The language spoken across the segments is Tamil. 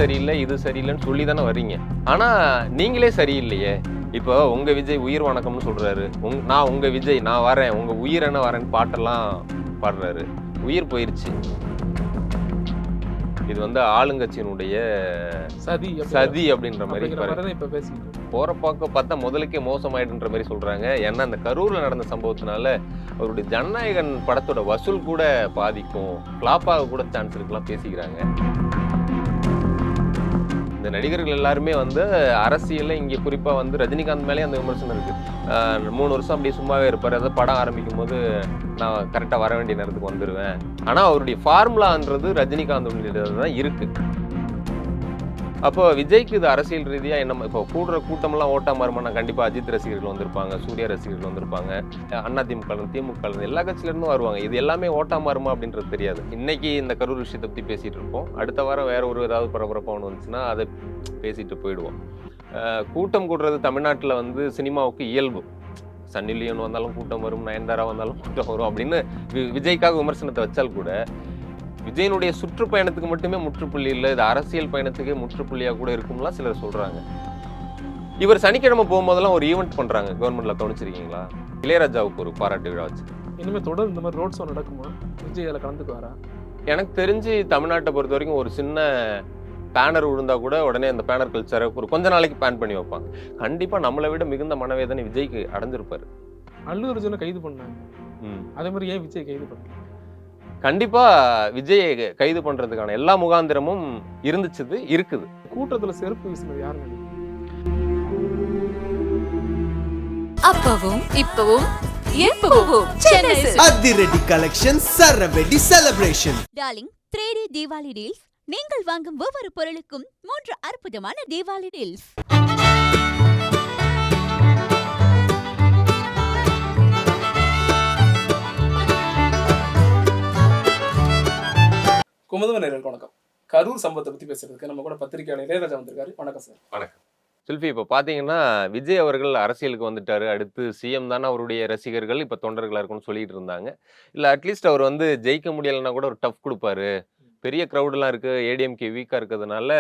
சரியில்லை, இது சரியில்லைன்னு சொல்லி தானே வர்றீங்க. ஆனா நீங்களே சரியில்லையே. இப்போ உங்க விஜய் உயிர் வணக்கம்னு சொல்றாரு. நான் உங்க விஜய் நான் வரேன், உங்க உயிர் என்ன வரேன்னு பாட்டெல்லாம் பாடுறாரு. உயிர் போயிருச்சு. இது ஆளுங்கட்சியினுடைய சதி அப்படின்ற மாதிரி போற பார்க்க பார்த்தா முதலுக்கே மோசமாயிடுன்ற மாதிரி சொல்றாங்க. ஏன்னா அந்த கரூர்ல நடந்த சம்பவத்தினால அவருடைய ஜனநாயகன் படத்தோட வசூல் கூட பாதிக்கும், ஃபிளாப்பாக கூட சான்ஸ் இருக்கலாம் பேசிக்கிறாங்க. இந்த நடிகர்கள் எல்லாருமே அரசியல்ல இங்கே குறிப்பா ரஜினிகாந்த் மேலே அந்த விமர்சனம் இருக்கு. 3 வருஷம் அப்படியே சும்மாவே இருப்பாரு. அதாவது படம் ஆரம்பிக்கும் போது நான் கரெக்டா வர வேண்டிய நேரத்துக்கு வந்துடுவேன். ஆனா அவருடைய ஃபார்முலான்றது ரஜினிகாந்த் தான் இருக்கு. அப்போ விஜய்க்கு இது அரசியல் ரீதியா என்ன இப்போ கூடுற கூட்டமெல்லாம் ஓட்டா மாறுமானா கண்டிப்பா அஜித் ரசிகர்கள் வந்திருப்பாங்க, சூர்யா ரசிகர்கள் வந்திருப்பாங்க, அதிமுக திமுக எல்லா கட்சியில இருந்தும் வருவாங்க. இது எல்லாமே ஓட்டா மாறுமா அப்படின்றது தெரியாது. இன்னைக்கு இந்த கரூர் விஷயத்தை பத்தி பேசிட்டு இருப்போம். அடுத்த வாரம் வேற ஒரு ஏதாவது பரபரப்பா ஒன்று வந்துச்சுன்னா அதை பேசிட்டு போயிடுவோம். கூட்டம் கூடுறது தமிழ்நாட்டில் சினிமாவுக்கு இயல்பு. சன்னி லியோன் வந்தாலும் கூட்டம் வரும், நயன்தாரா வந்தாலும் கூட்டம் வரும் அப்படின்னு விஜய்க்காக விமர்சனத்தை வச்சால் கூட விஜயனுடைய சுற்றுப்பயணத்துக்கு மட்டுமே முற்றுப்புள்ளி இல்லை, இது அரசியல் பயணத்துக்கே முற்றுப்புள்ளியா கூட இருக்கும்லாம் சிலர் சொல்றாங்க. இவர் சனிக்கிழமை போகும்போதெல்லாம் ஒரு ஈவெண்ட் பண்றாங்க, கவர்மெண்ட்ல கவனிச்சிருக்கீங்களா? இளையராஜாவுக்கு ஒரு பாராட்டு விழா வச்சு. இனிமே தொடர்ந்து இந்த மாதிரி ரோட் ஷோ நடக்குமா? விஜய் அதில் கலந்துக்குவாரா? எனக்கு தெரிஞ்சு தமிழ்நாட்டை பொறுத்த வரைக்கும் ஒரு சின்ன பேனர் விழுந்தா கூட உடனே அந்த பேனர் கல்ச்சரை ஒரு கொஞ்ச நாளைக்கு பேன் பண்ணி வைப்பாங்க. கண்டிப்பா நம்மளை விட மிகுந்த மனவேதனை விஜய்க்கு அடைஞ்சிருப்பாரு. அல்லு அர்ஜுனை கைது பண்ணாங்க, அதே மாதிரி ஏன் விஜய் கைது பண்ணல? கண்டிப்பா விஜய் கைது பண்றதுக்கான எல்லா முகாந்திரமும் இருக்குது. கூட்டத்துல செருப்பு வீசினது யாருன்னு அப்பவும் இப்பவும் எப்பவும் அதிரடி கலெக்ஷன், சரவெடி celebration. Darling 3D Deepavali deals. நீங்கள் வாங்கும் ஒவ்வொரு பொருளுக்கும் 3 அற்புதமான தீபாவளி டீல்ஸ். குமுதம் நேயர்களுக்கு வணக்கம். கரூர் சம்பவத்தை பத்தி பேசுறதுக்கு நம்ம கூட பத்திரிகையாளர் இளையராஜா வந்திருக்காரு. வணக்கம் சார். வணக்கம் செல்ஃபி. இப்போ பார்த்தீங்கன்னா விஜய் அவர்கள் அரசியலுக்கு வந்துட்டாரு, அடுத்து சிஎம் தானே அவருடைய ரசிகர்கள் இப்போ தொண்டர்களாக இருக்கும்னு சொல்லிட்டு இருந்தாங்க. இல்லை அட்லீஸ்ட் அவர் ஜெயிக்க முடியலைன்னா கூட ஒரு டஃப் கொடுப்பாரு, பெரிய க்ரௌடெலாம் இருக்குது, ஏடிஎம்கே வீக்காக இருக்கிறதுனால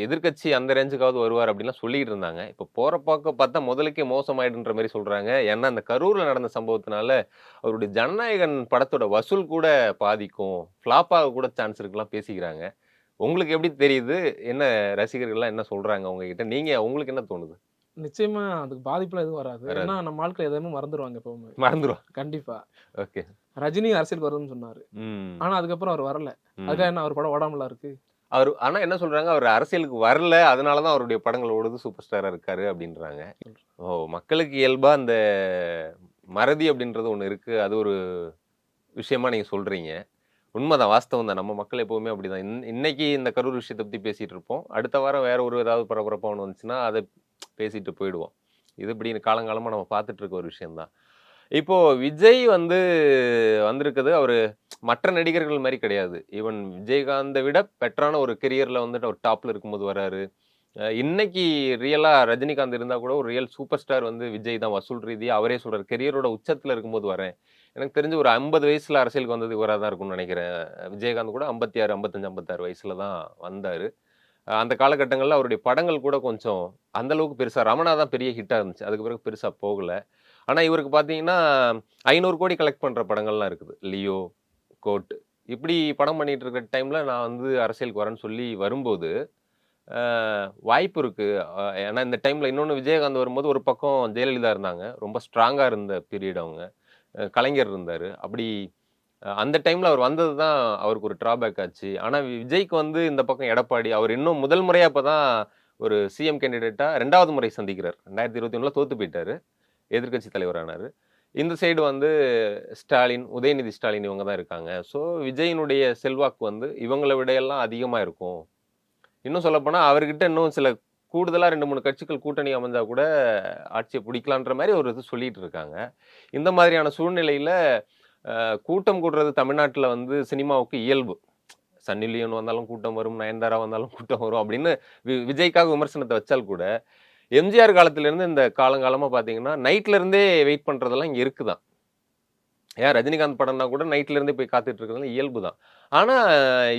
எதிர்கட்சி அந்த ரேஞ்சுக்காவது வருவார் அப்படின்லாம் சொல்லிட்டு இருந்தாங்க. இப்போ போகிற பார்க்க பார்த்தா முதலுக்கே மோசமாயிடுன்ற மாதிரி சொல்கிறாங்க. ஏன்னா அந்த கரூரில் நடந்த சம்பவத்தினால அவருடைய ஜனநாயகன் படத்தோட வசூல் கூட பாதிக்கும், ஃப்ளாப்பாக கூட சான்ஸ் இருக்கலாம் பேசிக்கிறாங்க. உங்களுக்கு எப்படி தெரியுது? என்ன ரசிகர்கள்லாம் என்ன சொல்கிறாங்க உங்ககிட்ட? உங்களுக்கு என்ன தோணுது? நிச்சயமா அதுக்கு பாதிப்புல எதுவும் வராது. ஏன்னா நம்ம ஆட்கள் எதுவுமே மறந்துடுவாங்க, எப்பவுமே மறந்துடுவாங்க. கண்டிப்பா. ஓகே. ரஜினி அரசியலுக்கு வரும்னு சொன்னாரு, ஆனா அதுக்கப்புறம் அவர் வரல. அதுக்காக என்ன அவர் படம் ஓடாமலா இருக்கு? அவர் ஆனா என்ன சொல்றாங்க, அவர் அரசியலுக்கு வரல, அதனாலதான் அவருடைய படங்கள் ஓடுது, சூப்பர் ஸ்டாரா இருக்காரு அப்படின்றாங்க. மக்களுக்கு இயல்பா அந்த மறதி அப்படின்றது ஒண்ணு இருக்கு, அது ஒரு விஷயமா நீங்க சொல்றீங்க. உண்மைதான், வாஸ்தவம் தான். நம்ம மக்கள் எப்பவுமே அப்படிதான். இன்னைக்கு இந்த கரூர் விஷயத்தை பத்தி பேசிட்டு இருப்போம். அடுத்த வாரம் வேற ஒரு ஏதாவது பரபரப்பா ஒன்று வந்துச்சுன்னா அதை பேசிட்டு போயிடுவோம். இது இப்படி காலங்காலமா நம்ம பார்த்துட்டு இருக்க ஒரு விஷயம்தான். இப்போ விஜய் வந்திருக்குது, அவரு மற்ற நடிகர்கள் மாதிரி கிடையாது. ஈவன் விஜயகாந்தை விட பெட்டரான ஒரு கெரியர்ல ஒரு டாப்ல இருக்கும்போது வராரு. இன்னைக்கு ரியலா ரஜினிகாந்த் இருந்தா கூட ஒரு ரியல் சூப்பர் ஸ்டார் விஜய் தான். வசூல் ரீதியா அவரே சொல்றாரு, கெரியரோட உச்சத்துல இருக்கும்போது வரேன். எனக்கு தெரிஞ்சு ஒரு 50 வயசுல அரசியலுக்கு வந்தது இவராக தான் இருக்கும்னு நினைக்கிறேன். விஜயகாந்த் கூட 56, 55, 56 வயசுல தான் வந்தாரு. அந்த காலகட்டங்களில் அவருடைய படங்கள் கூட கொஞ்சம் அந்த அளவுக்கு பெருசா, ரமணா தான் பெரிய ஹிட்டா இருந்துச்சு, அதுக்கு பிறகு பெருசா போகல. ஆனா இவருக்கு பாத்தீங்கன்னா 500 கோடி கலெக்ட் பண்ற படங்கள்லாம் இருக்குது. லியோ, கோட், இப்படி படம் பண்ணிட்டு இருக்கிற டைம்ல நான் அரசியலுக்கு வரேன்னு சொல்லி வரும்போது வாய்ப்பு இருக்கு. ஏன்னா இந்த டைம்ல இன்னொன்று விஜயகாந்த் வரும்போது ஒரு பக்கம் ஜெயலலிதா இருந்தாங்க, ரொம்ப ஸ்ட்ராங்கா இருந்த பீரியட். அவங்க கலைஞர் இருந்தாரு. அப்படி அந்த டைம்ல அவர் வந்தது தான் அவருக்கு ஒரு டிராபேக் ஆச்சு. ஆனா விஜய்க்கு இந்த பக்கம் எடப்பாடி, அவர் இன்னும் முதல் முறையா இப்பதான் ஒரு சிஎம் கேண்டிடேட்டா 2வது முறை சந்திக்கிறார். 2021 தோத்து போயிட்டாரு, எதிர்கட்சி தலைவரானாரு. இந்த சைடு ஸ்டாலின், உதயநிதி ஸ்டாலின் இவங்க தான் இருக்காங்க. ஸோ விஜயினுடைய செல்வாக்கு இவங்களை விட எல்லாம் அதிகமா இருக்கும். இன்னும் சொல்லப்போனா அவர்கிட்ட இன்னும் சில கூடுதலா 2-3 கட்சிகள் கூட்டணி அமைஞ்சா கூட ஆட்சியை பிடிக்கலான்ற மாதிரி ஒரு இது சொல்லிட்டு இருக்காங்க. இந்த மாதிரியான சூழ்நிலையில கூட்டம் கூடுறது தமிழ்நாட்டில் சினிமாவுக்கு இயல்பு. சன்னி லியோன் வந்தாலும் கூட்டம் வரும், நயன்தாரா வந்தாலும் கூட்டம் வரும் அப்படின்னு விஜய்க்காக விமர்சனத்தை வச்சால் கூட எம்ஜிஆர் காலத்திலேருந்து இந்த காலங்காலமாக பார்த்தீங்கன்னா நைட்ல இருந்தே வெயிட் பண்ணுறதெல்லாம் இங்கே இருக்குதான். ஏன் ரஜினிகாந்த் படம்னா கூட நைட்ல இருந்தே போய் காத்துட்டு இருக்கிறது இயல்பு தான். ஆனா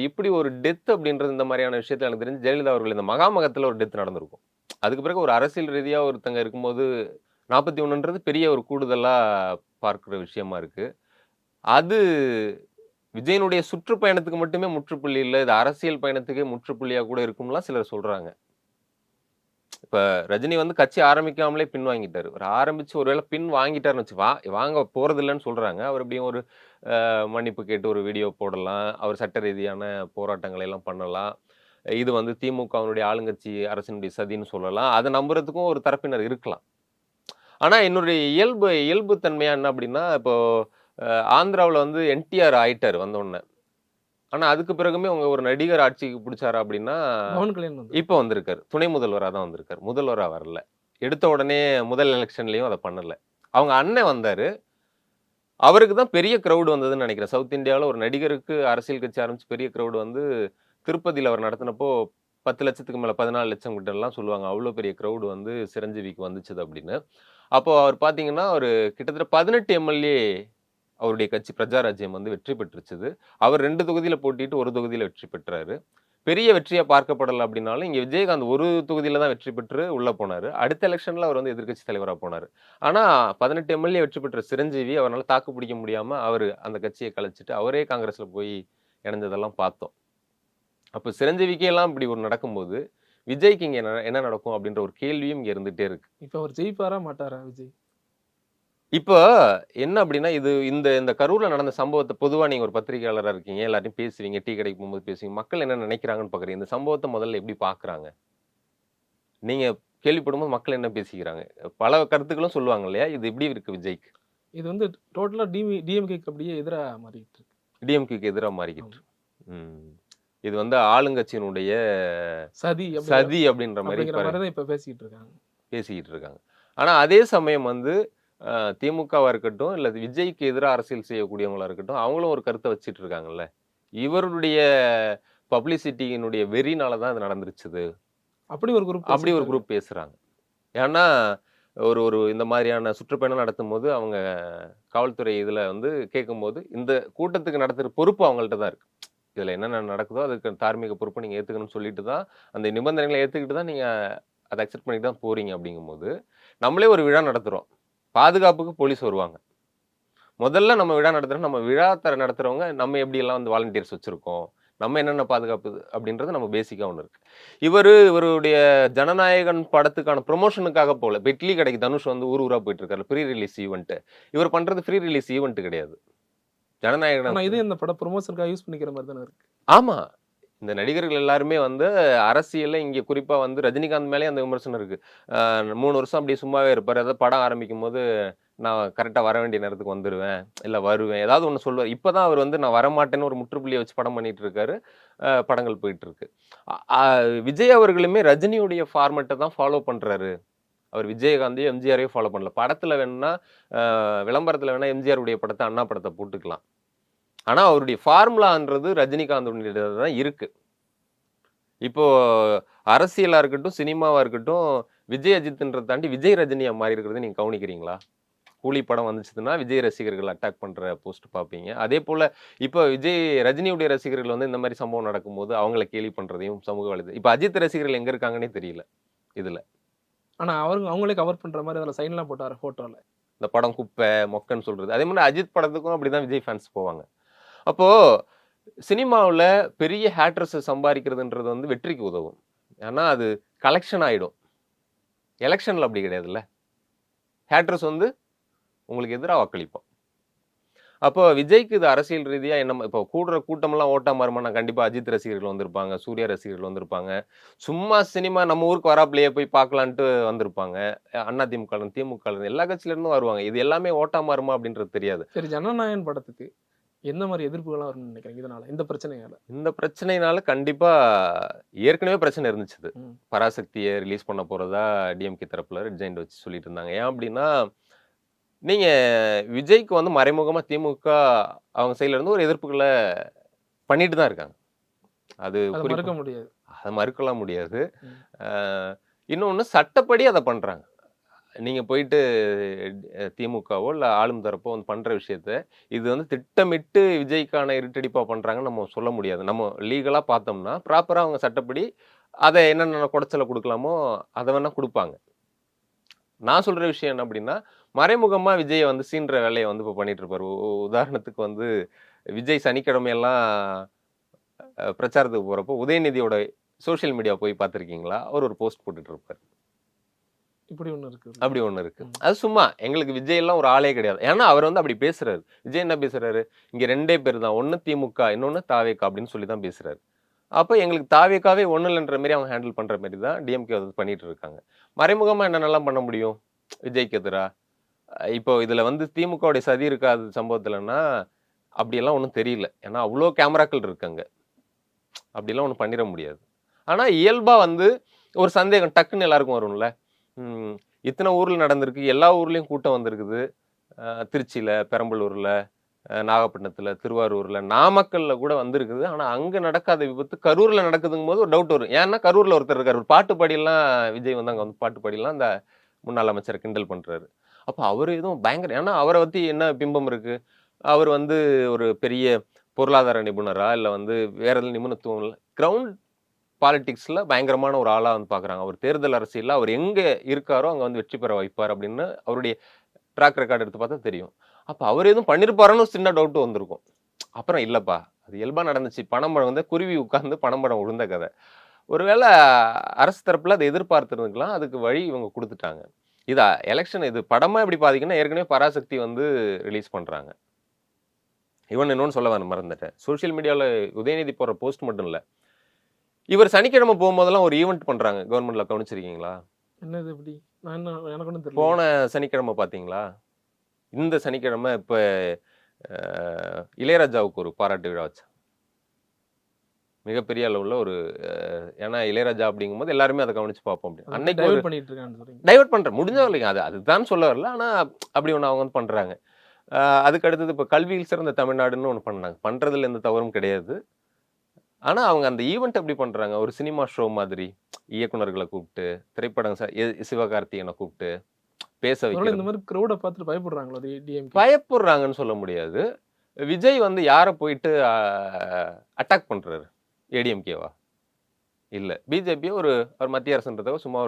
இப்படி ஒரு டெத் அப்படின்றது இந்த மாதிரியான விஷயத்துல எனக்கு தெரிஞ்சு ஜெயலலிதா அவர்கள் இந்த மகாமகத்துல ஒரு டெத் நடந்திருக்கும். அதுக்கு பிறகு ஒரு அரசியல் ரீதியா ஒருத்தங்க இருக்கும்போது 41ன்றது பெரிய ஒரு கூடுதலா பார்க்கிற விஷயமா இருக்கு. அது விஜயனுடைய சுற்றுப்பயணத்துக்கு மட்டுமே முற்றுப்புள்ளி இல்ல. இது அரசியல் பயணத்துக்கே முற்றுப்புள்ளியா கூட இருக்கும்லாம் சிலர் சொல்றாங்க. இப்ப ரஜினி வந்து கட்சி ஆரம்பிக்காமலே பின் வாங்கிட்டாரு. ஒரு ஆரம்பிச்சு ஒருவேளை பின் வாங்கிட்டாருன்னு வச்சு வாங்க போறதில்லன்னு சொல்றாங்க. அவர் எப்படியும் ஒரு மன்னிப்பு கேட்டு ஒரு வீடியோ போடலாம். அவர் சட்ட ரீதியான போராட்டங்களை எல்லாம் பண்ணலாம். இது வந்து திமுகவினுடைய ஆளுங்கட்சி அரசினுடைய சதின்னு சொல்லலாம். அத நம்புறதுக்கும் ஒரு தரப்பினர் இருக்கலாம். ஆனா என்னுடைய இயல்பு தன்மையா என்ன அப்படின்னா, இப்போ ஆந்திராவுல வந்து என்டிஆர் ஆயிட்டாரு வந்தோனே. ஆனா அதுக்கு பிறகுமே அவங்க ஒரு நடிகர் ஆட்சிக்கு பிடிச்சாரா அப்படின்னா, பவன் கல்யாண் வந்து இப்ப வந்திருக்காரு. துணை முதல்வரா தான் வந்திருக்காரு. முதல்வரா வரல. எடுத்த உடனே முதல் எலெக்ஷன்லயும் அத பண்ணல. அவங்க அண்ணன் வந்தாரு. அவருக்கு தான் பெரிய கிரவுட் வந்ததுன்னு நினைக்கிறேன். சவுத் இந்தியாவுல ஒரு நடிகருக்கு அரசியல் கட்சி ஆரம்பிச்சு பெரிய கிரவுட் வந்து திருப்பதியில அவர் நடத்தினப்போ 10 லட்சத்துக்கு மேல 14 லட்சம் கிட்ட எல்லாம் சொல்லுவாங்க. அவ்வளோ பெரிய கிரவுட் வந்து சிரஞ்சீவிக்கு வந்துச்சுது அப்படின்னு. அப்போ அவர் பார்த்தீங்கன்னா, ஒரு கிட்டத்தட்ட 18 எம்எல்ஏ அவருடைய கட்சி பிரஜாராஜ்யம் வந்து வெற்றி பெற்றுச்சுது. அவர் 2 தொகுதியில போட்டியிட்டு 1 தொகுதியில வெற்றி பெற்றாரு. பெரிய வெற்றியா பார்க்கப்படல அப்படின்னாலும், இங்க விஜயகாந்த் ஒரு தொகுதியில தான் வெற்றி பெற்று உள்ள போனாரு. அடுத்த எலெக்ஷன்ல அவர் வந்து எதிர்க்கட்சி தலைவரா போனாரு. ஆனா 18 எம்எல்ஏ வெற்றி பெற்ற சிரஞ்சீவி அவரால தாக்கு பிடிக்க முடியாம அவரு அந்த கட்சிய கலைச்சுட்டு அவரே காங்கிரஸ்ல போய் இணைஞ்சதெல்லாம் பார்த்தோம். அப்ப சிரஞ்சீவிக்கே எல்லாம் இப்படி ஒரு நடக்கும்போது, விஜய்க்கு இங்க என்ன நடக்கும் அப்படின்ற ஒரு கேள்வியும் இங்க இருந்துட்டே இருக்கு. இப்ப அவர் ஜெயிப்பாரா மாட்டாரா விஜய்? இப்போ என்ன அப்படின்னா, இந்த இந்த கரூர்ல நடந்த சம்பவத்த பொதுவா நீங்க ஒரு பத்திரிகையாளரா இருக்கீங்க. எல்லார்ட்டயும் பேசுவீங்க. டீ கடைக்கு போகும்போது பேசுவீங்க. மக்கள் என்ன நினைக்கிறாங்கன்னு பார்க்குறீங்க. இந்த சம்பவத்த முதல்ல எப்படி பார்க்குறாங்க? நீங்க கேள்விப்படும்போது மக்கள் என்ன பேசிக்கிறாங்க? பல கருத்துக்களும் சொல்லுவாங்க இல்லையா? இது எப்படி இருக்கு விஜய்க்கு? இது வந்து டோட்டலா டிஎம்கேக்கு அப்படியே எதிரா மாறிட்டு இருக்கு. டிஎம்கேக்கு எதிரா மாறிக்கிட்டு. ம். இது வந்து ஆளுங்கட்சியினுடைய சதி சதி அப்படின்ற மாரி அப்படிங்கிற மாதிரி தான் இப்ப பேசிக்கிட்டு இருக்காங்க. பேசிக்கிட்டு இருக்காங்க. ஆனா அதே சமயம் வந்து திமுகவா இருக்கட்டும், இல்ல விஜய்க்கு எதிரா அரசியல் செய்யக்கூடியவங்களா இருக்கட்டும், அவங்களும் ஒரு கருத்த வச்சுட்டு இருக்காங்கல்ல. இவருடைய பப்ளிசிட்டியினுடைய வெறினால தான் இது நடந்துருச்சுது. அப்படி ஒரு குரூப் பேசுறாங்க. ஏன்னா ஒரு ஒரு இந்த மாதிரியான சுற்றுப்பயணம் நடத்தும்போது அவங்க காவல்துறை இதுல வந்து கேட்கும்போது, இந்த கூட்டத்துக்கு நடத்துற பொறுப்பு அவங்கள்ட்ட தான் இருக்கு. இதுல என்னென்ன நடக்குதோ அதுக்கு தார்மீக பொறுப்பை நீங்க ஏத்துக்கணும்னு சொல்லிட்டு தான், அந்த நிபந்தனைகளை ஏத்துக்கிட்டு தான் நீங்க அத அக்செப்ட் பண்ணிட்டு தான் போறீங்க அப்படிங்கும்போது, நம்மளே ஒரு விழா நடத்துறோம். பாதுகாப்புக்கு போலீஸ் வருவாங்க. முதல்ல நம்ம விழா நடத்துறோம். நம்ம விழா நடத்துறவங்க நம்ம எப்படி எல்லாம் வந்து வாலண்டியர்ஸ் வச்சிருக்கோம். நம்ம என்னென்ன பாதுகாப்பு அப்படின்றது நம்ம பேசிக்கா ஒண்ணு இருக்கு. இவருடைய ஜனநாயகன் படத்துக்கான ப்ரொமோஷனுக்காக போல. இப்ப இட்லி கடைக்கு தனுஷ் வந்து ஊர் ஊரா போயிட்டு இருக்காரு. Pre release event. இவர் பண்றது ப்ரீ ரிலீஸ் ஈவென்ட் கிடையாது. ஜனநாயகன் ஆனா இது இந்த படம் ப்ரொமோஷனுக்காக யூஸ் பண்ணிக்கிற மாதிரி தானே இருக்கு. ஆமா. இந்த நடிகர்கள் எல்லாருமே வந்து அரசியல்ல இங்க குறிப்பா வந்து ரஜினிகாந்த் மேலே அந்த விமர்சனம் இருக்கு. 3 வருஷம் அப்படியே சும்மாவே இருப்பாரு. ஏதாவது படம் ஆரம்பிக்கும்போது நான் கரெக்டா வர வேண்டிய நேரத்துக்கு வந்துருவேன். இல்ல வருவேன். ஏதாவது ஒண்ணு சொல்லுவாரு. இப்பதான் அவர் வந்து நான் வரமாட்டேன்னு ஒரு முற்றுப்புள்ளிய வச்சு படம் பண்ணிட்டு இருக்காரு. படங்கள் போயிட்டு இருக்கு. விஜய் அவர்களுமே ரஜினியுடைய ஃபார்மேட்ட தான் ஃபாலோ பண்றாரு. அவர் விஜயகாந்தையும் எம்ஜிஆரையும் ஃபாலோ பண்ணல. படத்துல வேணும்னா விளம்பரத்துல வேணா எம்ஜிஆர் உடைய படத்தை அண்ணா படத்தை போட்டுக்கலாம். ஆனா அவருடைய ஃபார்முலான்றது ரஜினிகாந்த் தான் இருக்கு. இப்போ அரசியலா இருக்கட்டும், சினிமாவா இருக்கட்டும், விஜய் அஜித்ன்றதை தாண்டி விஜய் ரஜினியா மாறி இருக்கிறத நீங்க கவனிக்கிறீங்களா? கூலி படம் வந்துச்சுன்னா விஜய் ரசிகர்கள் அட்டாக் பண்ற போஸ்ட் பார்ப்பீங்க. அதே போல இப்போ ரஜினியுடைய ரசிகர்கள் வந்து இந்த மாதிரி சம்பவம் நடக்கும்போது அவங்கள கேலி பண்றதையும் சமூக வலைதளம். இப்ப அஜித் ரசிகர்கள் எங்க இருக்காங்கன்னே தெரியல இதுல. ஆனா அவங்களே கவர் பண்ற மாதிரி அதுல சைன்லாம் போட்டாரு போட்டோல. இந்த படம் குப்பை மொக்கன்னு சொல்றது. அதே மாதிரி அஜித் படத்துக்கும் அப்படிதான் விஜய் ஃபேன்ஸ் போவாங்க. அப்போ சினிமாவில் பெரிய ஹேட்ரஸ் சம்பாதிக்கிறதுன்றது வந்து வெற்றிக்கு உதவும். ஏன்னா அது கலெக்ஷன் ஆயிடும். எலெக்ஷன்ல அப்படி கிடையாதுல்ல. ஹேட்ரஸ் வந்து உங்களுக்கு எதிராக வாக்களிப்போம். அப்போ விஜய்க்கு இது அரசியல் ரீதியா என்ன இப்போ கூடுற கூட்டமெல்லாம் ஓட்டா மாறுமா? கண்டிப்பா அஜித் ரசிகர்கள் வந்திருப்பாங்க, சூர்யா ரசிகர்கள் வந்திருப்பாங்க, சும்மா சினிமா நம்ம ஊருக்கு வராப்பிலேயே போய் பார்க்கலான்ட்டு வந்திருப்பாங்க. அண்ணா திமுக எல்லா கட்சியில இருந்தும் வருவாங்க. இது எல்லாமே ஓட்டா மாறுமா அப்படின்றது தெரியாது. சரி, ஜனநாயகன் படத்துக்கு எந்த மாதிரி எதிர்ப்புகள்லாம் வரும்னு நினைக்கிறீங்க இதனால, இந்த பிரச்சனையினால கண்டிப்பா ஏற்கனவே பிரச்சனை இருந்துச்சு. பராசக்தியை ரிலீஸ் பண்ண போறதா டிஎம்கே தரப்புல ரெட் ஜெயண்ட் வச்சு சொல்லிட்டு இருந்தாங்க. ஏன் அப்படின்னா, நீங்க விஜய்க்கு வந்து மறைமுகமா திமுக அவங்க சைட்ல இருந்து ஒரு எதிர்ப்புகளை பண்ணிட்டு தான் இருக்காங்க. அது மறுக்க முடியாது. அதை மறுக்கலாம் முடியாது. இன்னொன்னு சட்டப்படி அதை பண்றாங்க. நீங்கள் போயிட்டு திமுகவோ இல்லை ஆளும் தரப்போ வந்து பண்ணுற விஷயத்த இது வந்து திட்டமிட்டு விஜய்க்கான இருட்டடிப்பாக பண்ணுறாங்கன்னு நம்ம சொல்ல முடியாது. நம்ம லீகலாக பார்த்தோம்னா ப்ராப்பராக அவங்க சட்டப்படி அதை என்னென்ன குடைச்சலை கொடுக்கலாமோ அதை வேணால் கொடுப்பாங்க. நான் சொல்கிற விஷயம் என்ன அப்படின்னா, மறைமுகமாக விஜயை வந்து சீன்ற வேலையை வந்து இப்போ பண்ணிட்டு இருப்பார். உதாரணத்துக்கு வந்து விஜய் சனிக்கிழமையெல்லாம் பிரச்சாரத்துக்கு போகிறப்போ உதயநிதியோட சோஷியல் மீடியா போய் பார்த்துருக்கீங்களா? அவர் ஒரு போஸ்ட் போட்டுட்டு இருப்பார். இப்படி ஒண்ணு இருக்கு. அப்படி ஒன்று இருக்கு. அது சும்மா எங்களுக்கு விஜய் எல்லாம் ஒரு ஆளே கிடையாது. ஏன்னா அவர் வந்து அப்படி பேசுறாரு. விஜய் என்ன பேசுறாரு? இங்க 2 பேர் தான், ஒன்னு திமுக இன்னொன்னு தாவேகா அப்படின்னு சொல்லி தான் பேசுறாரு. அப்போ எங்களுக்கு தாவேகாவே ஒன்றும் இல்லைன்ற மாதிரி அவங்க ஹேண்டில் பண்ற மாதிரி தான் டிஎம்கே வந்து பண்ணிட்டு இருக்காங்க. மறைமுகமா என்னென்னலாம் பண்ண முடியும் விஜய்க்கு எதிரா? இப்போ இதுல வந்து திமுகவுடைய சதி இருக்காது சம்பவத்துலன்னா அப்படியெல்லாம் ஒன்றும் தெரியல. ஏன்னா அவ்வளோ கேமராக்கள் இருக்காங்க. அப்படிலாம் ஒன்றும் பண்ணிட முடியாது. ஆனா இயல்பா வந்து ஒரு சந்தேகம் டக்குன்னு எல்லாருக்கும் வரும்ல. இத்தனை ஊர்ல நடந்திருக்கு, எல்லா ஊர்லயும் கூட்டம் வந்திருக்குது. திருச்சியில, பெரம்பலூர்ல, நாகப்பட்டினத்துல, திருவாரூர்ல, நாமக்கல்ல கூட வந்திருக்குது. ஆனா அங்க நடக்காத விபத்து கரூர்ல நடக்குதுங்கும் போது ஒரு டவுட் வரும். ஏன்னா கரூர்ல ஒருத்தர் இருக்காரு, ஒரு பாட்டு பாடியெல்லாம் விஜய் வந்து அங்க வந்து பாட்டு பாடியெல்லாம் அந்த முன்னாள் அமைச்சரை கிண்டல் பண்றாரு. அப்ப அவரு எதுவும் பயங்கர, ஏன்னா அவரை பத்தி என்ன பிம்பம் இருக்கு? அவர் வந்து ஒரு பெரிய பொருளாதார நிபுணரா இல்ல வந்து வேற எதுவும் நிபுணத்துவம் இல்லை, கிரவுண்ட் பாலிடிக்ஸ்ல பயங்கரமான ஒரு ஆளா வந்து பாக்குறாங்க. அவர் தேர்தல் அரசியல்ல அவர் எங்க இருக்காரோ அங்க வந்து வெற்றி பெற வைப்பார் அப்படின்னு அவருடைய ட்ராக் ரெக்கார்டு எடுத்து பார்த்தா தெரியும். அப்ப அவர் எதுவும் பண்ணிருப்பாருன்னு சின்ன டவுட் வந்திருக்கும். அப்புறம் இல்லப்பா, அது இயல்பா நடந்துச்சு. பணம்பழம் வந்து குருவி உட்கார்ந்து பணம்பழம் உழுந்த கதை. ஒருவேளை அரசு தரப்புல அதை எதிர்பார்த்துருந்துக்கலாம், அதுக்கு வழி இவங்க கொடுத்துட்டாங்க. இதா எலெக்ஷன் இது படமா எப்படி பாத்தீங்கன்னா, ஏற்கனவே பராசக்தி வந்து ரிலீஸ் பண்றாங்க. இவன் இன்னொன்னு சொல்ல மறந்துட்டேன். சோசியல் மீடியாவில் உதயநிதி போடுற போஸ்ட் மட்டும் இல்லை, இவர் சனிக்கிழமை போகும்போதெல்லாம் ஒரு ஈவெண்ட் பண்றாங்க. கவர்மெண்ட்ல கவனிச்சிருக்கீங்களா? என்னது இப்படி? நான் என்ன, எனக்கு ஒன்றும் தெரியல. போன சனிக்கிழமை பாத்தீங்களா? இந்த சனிக்கிழமை இப்ப இளையராஜாவுக்கு ஒரு பாராட்டு விழா வச்சாங்க. மிகப்பெரிய அளவுல ஒரு ஏன்னா இளையராஜா அப்படிங்கும்போது எல்லாருமே அதை கவனிச்சு பார்ப்போம். அன்னைக்கு டைவர்ட் பண்ணிட்டு இருக்கான்னு சொல்றீங்க. டைவர்ட் பண்ற முடிஞ்ச இல்லைங்க, அதுதான் சொல்ல வரல. ஆனா அப்படி ஒன்று அவங்க வந்து பண்றாங்க. அதுக்கு அடுத்தது இப்போ கல்வியில் சிறந்த தமிழ்நாடுன்னு ஒன்று பண்ணாங்க. பண்றதுல எந்த தவறும் கிடையாது. ஆனா அவங்க அந்த ஈவெண்ட் எப்படி பண்றாங்க, ஒரு சினிமா ஷோ மாதிரி இயக்குனர்களை கூப்பிட்டு, திரைப்படம் சிவகார்த்திகேயனை கூப்பிட்டு பேச வைக்கிறது. இந்த மாதிரி கிரௌட பார்த்துட்டு பயப்படுறாங்களோ டிஎம்கே? பயப்படுறாங்கன்னு சொல்ல முடியாது. விஜய் வந்து யாரை போயிட்டு அட்டாக் பண்றாரு? ஏடிஎம்கேவா? இல்ல, பிஜேபியை ஒரு மத்திய அரசுன்றத சும்மா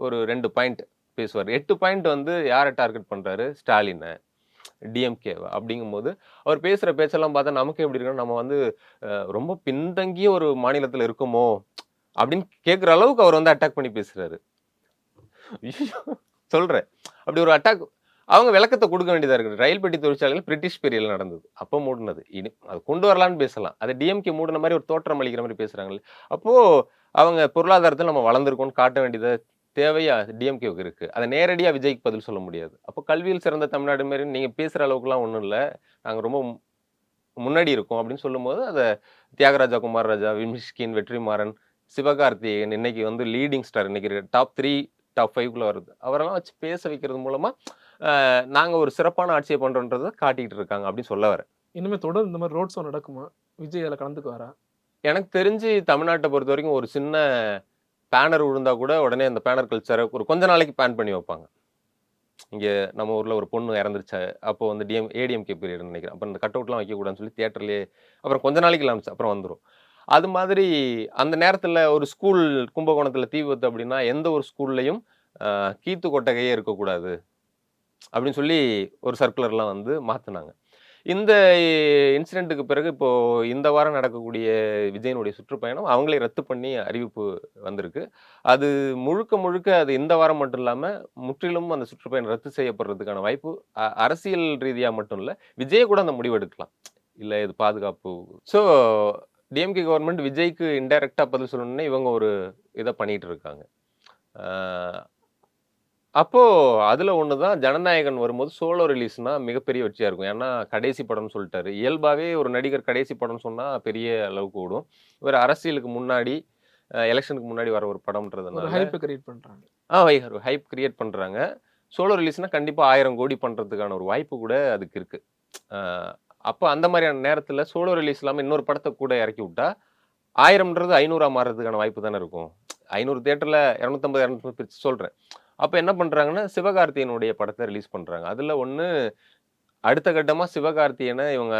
ஒரு 2 பாயிண்ட் பேசுவார். 8 பாயிண்ட் வந்து யாரை டார்கெட் பண்றாரு? ஸ்டாலினை, டிஎம்கேவா? அப்படிங்கும்போது அவர் பேசுற பேச்செல்லாம் பார்த்தா நமக்கு எப்படி இருக்கணும், நம்ம வந்து ரொம்ப பின்தங்கிய ஒரு மாநிலத்தில் இருக்குமோ அப்படின்னு கேட்குற அளவுக்கு அவர் வந்து அட்டாக் பண்ணி பேசுறாரு. சொல்றேன், அப்படி ஒரு அட்டாக் அவங்க விளக்கத்தை கொடுக்க வேண்டியதா இருக்கு. ரயில் பெட்டி தொழிற்சாலையில் பிரிட்டிஷ் பீரியட்ல நடந்தது, அப்போ மூடினது. இனி அது கொண்டு வரலான்னு பேசலாம். அதை டிஎம்கே மூடின மாதிரி ஒரு தோற்றம் அளிக்கிற மாதிரி பேசுறாங்களே. அப்போ அவங்க பொருளாதாரத்தில் நம்ம வளர்ந்துருக்கோம்னு காட்ட வேண்டியது தேவையா டிஎம்கேவுக்கு இருக்கு. அதை நேரடியாக விஜய்க்கு பதில் சொல்ல முடியாது. அப்போ கல்வியில் சிறந்த தமிழ்நாடு மாரி நீங்க பேசுற அளவுக்குலாம் ஒன்றும் இல்லை, நாங்கள் ரொம்ப முன்னாடி இருக்கோம் அப்படின்னு சொல்லும்போது அதை தியாகராஜா, குமாரராஜா, விமிஷ்கின், வெற்றிமாறன், சிவகார்த்திகேயன், இன்னைக்கு வந்து லீடிங் ஸ்டார், இன்னைக்கு டாப் 3 டாப் 5குள்ள வருது, அவரெல்லாம் வச்சு பேச வைக்கிறது மூலமா நாங்க ஒரு சிறப்பான ஆட்சியை பண்றோன்றதை காட்டிட்டு இருக்காங்க அப்படின்னு சொல்ல வரேன். இனிமே தொடர் இந்த மாதிரி ரோட் ஷோ நடக்குமா? விஜய் அதில் கலந்துக்குவாரா? எனக்கு தெரிஞ்சு தமிழ்நாட்டை பொறுத்த வரைக்கும் ஒரு சின்ன பேனர் விழுந்தா கூட உடனே அந்த பேனர் கல்ச்சரை ஒரு கொஞ்ச நாளைக்கு பேன் பண்ணி வைப்பாங்க. இங்கே நம்ம ஊரில் ஒரு பொண்ணு இறந்துருச்சு, அப்போ வந்து ஏடிஎம்கே பீரியட்னு நினைக்கிறேன். அப்போ இந்த கட் அவுட்லாம் வைக்கக்கூடாதுன்னு சொல்லி தியேட்டர்லேயே அப்புறம் கொஞ்ச நாளைக்கு இல்லாமல் அப்புறம் வந்துடும். அது மாதிரி அந்த நேரத்தில் ஒரு ஸ்கூல் கும்பகோணத்தில் தீ விபத்து அப்படின்னா எந்த ஒரு ஸ்கூல்லையும் கீத்து கொட்டகையே இருக்கக்கூடாது அப்படின்னு சொல்லி ஒரு சர்க்குலர்லாம் வந்து மாற்றினாங்க. இந்த இன்சிடென்ட்டுக்கு பிறகு இப்போ இந்த வாரம் நடக்கக்கூடிய விஜயனுடைய சுற்றுப்பயணம் அவங்களே ரத்து பண்ணி அறிவிப்பு வந்திருக்கு. அது முழுக்க அது இந்த வாரம் மட்டும் இல்லாமல் முற்றிலும் அந்த சுற்றுப்பயணம் ரத்து செய்யப்படுறதுக்கான வாய்ப்பு அரசியல் ரீதியாக மட்டும் இல்லை, விஜயை கூட அந்த முடிவு எடுக்கலாம். இல்லை இது பாதுகாப்பு. ஸோ டிஎம்கே கவர்மெண்ட் விஜய்க்கு இன்டைரக்டாக பதில் சொல்லணும்னே இவங்க ஒரு இதை பண்ணிட்டு இருக்காங்க. அப்போ அதுல ஒண்ணுதான் ஜனநாயகன் வரும்போது சோலோ ரிலீஸ்னா மிகப்பெரிய வெற்றியா இருக்கும். ஏன்னா கடைசி படம்னு சொல்லிட்டாரு. இயல்பாவே ஒரு நடிகர் கடைசி படம் சொன்னா பெரிய அளவுக்கு ஓடும். இவர் அரசியலுக்கு முன்னாடி எலெக்ஷனுக்கு முன்னாடி வர ஒரு படம்ன்றதுனால ஹைப் கிரியேட் பண்றாங்க. ஹைப் கிரியேட் பண்றாங்க. சோலோ ரிலீஸ்னா கண்டிப்பா 1000 கோடி பண்றதுக்கான ஒரு வாய்ப்பு கூட அதுக்கு இருக்கு. அப்போ அந்த மாதிரியான நேரத்துல சோலோ ரிலீஸ் இல்லாம இன்னொரு படத்தை கூட இறக்கி விட்டா 1000ன்றது 500 மாறுறதுக்கான வாய்ப்பு தானே இருக்கும். 500 தியேட்டர்ல 250 200 பிரிச்சு சொல்றேன். அப்ப என்ன பண்றாங்கன்னா சிவகார்த்திகேயனுடைய படத்தை ரிலீஸ் பண்றாங்க. அதுல ஒண்ணு அடுத்த கட்டமா சிவகார்த்திகேயனை இவங்க